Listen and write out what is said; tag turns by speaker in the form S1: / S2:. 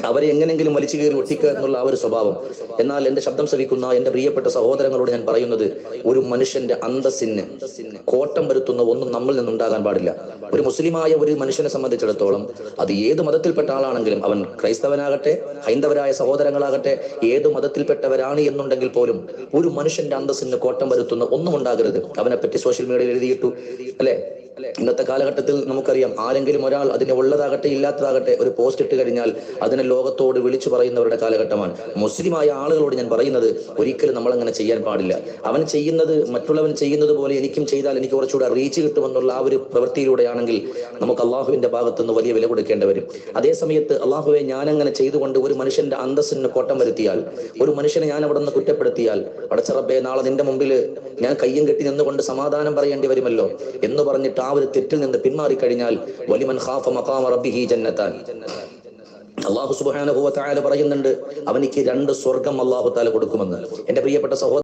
S1: അവരെ എങ്ങനെങ്കിലും വലിച്ചു കയറി ഒട്ടിക്കുക എന്നുള്ള ആ ഒരു സ്വഭാവം. എന്നാൽ എന്റെ ശബ്ദം ശ്രവിക്കുന്ന എന്റെ പ്രിയപ്പെട്ട സഹോദരങ്ങളോട് ഞാൻ പറയുന്നത്, ഒരു മനുഷ്യന്റെ അന്തസ്സിന് കോട്ടം വരുത്തുന്ന ഒന്നും നമ്മിൽ നിന്നുണ്ടാകാൻ പാടില്ല. ഒരു മുസ്ലിമായ ഒരു മനുഷ്യനെ സംബന്ധിച്ചിടത്തോളം, അത് ഏത് മതത്തിൽപ്പെട്ട ആളാണെങ്കിലും, അവൻ ക്രൈസ്തവനാകട്ടെ, ഹൈന്ദവരായ സഹോദരങ്ങളാകട്ടെ, ഏത് മതത്തിൽപ്പെട്ടവരാണ് എന്നുണ്ടെങ്കിൽ പോലും ഒരു മനുഷ്യന്റെ അന്തസ്സിന് കോട്ടം വരുത്തുന്ന ഒന്നും ഉണ്ടാകരുത്. അവനെപ്പറ്റി സോഷ്യൽ മീഡിയയിൽ എഴുതിയിട്ടു, അല്ലെ? ഇന്നത്തെ കാലഘട്ടത്തിൽ നമുക്കറിയാം, ആരെങ്കിലും ഒരാൾ അതിനെ ഉള്ളതാകട്ടെ ഇല്ലാത്തതാകട്ടെ ഒരു പോസ്റ്റ് ഇട്ട് കഴിഞ്ഞാൽ അതിനെ ലോകത്തോട് വിളിച്ചു പറയുന്നവരുടെ കാലഘട്ടമാണ്. മുസ്ലിമായ ആളുകളോട് ഞാൻ പറയുന്നത്, ഒരിക്കലും നമ്മൾ അങ്ങനെ ചെയ്യാൻ പാടില്ല. അവൻ ചെയ്യുന്നത് മറ്റുള്ളവൻ ചെയ്യുന്നത് പോലെ എനിക്കും ചെയ്താൽ എനിക്ക് കുറച്ചുകൂടെ റീച്ച് കിട്ടുമെന്നുള്ള ആ ഒരു പ്രവൃത്തിയിലൂടെയാണെങ്കിൽ നമുക്ക് അള്ളാഹുവിന്റെ ഭാഗത്തുനിന്ന് വലിയ വില കൊടുക്കേണ്ടി വരും. അതേ സമയത്ത് അള്ളാഹുവെ, ഞാനങ്ങനെ ചെയ്തുകൊണ്ട് ഒരു മനുഷ്യന്റെ അന്തസ്സിന് കോട്ടം വരുത്തിയാൽ, ഒരു മനുഷ്യനെ ഞാൻ അവിടെ നിന്ന് കുറ്റപ്പെടുത്തിയാൽ, പടച്ച റബ്ബേ, നാളെ നിന്റെ മുമ്പിൽ ഞാൻ കയ്യും കെട്ടി നിന്നുകൊണ്ട് സമാധാനം പറയേണ്ടി വരുമല്ലോ എന്ന് പറഞ്ഞിട്ട് ആ ഒരു തെറ്റിൽ നിന്ന് പിന്മാറിക്കഴിഞ്ഞാൽ, വലിമൻ ഖാഫ മഖാമ റബ്ബിഹി ജന്നത്താൻ, അല്ലാഹു സുബ്ഹാനഹു വ തആല പറയുന്നുണ്ട്, അവനിക്ക് 2 സ്വർഗം അല്ലാഹു തആല കൊടുക്കുമെന്ന്. എന്റെ പ്രിയപ്പെട്ട സഹോദരൻ,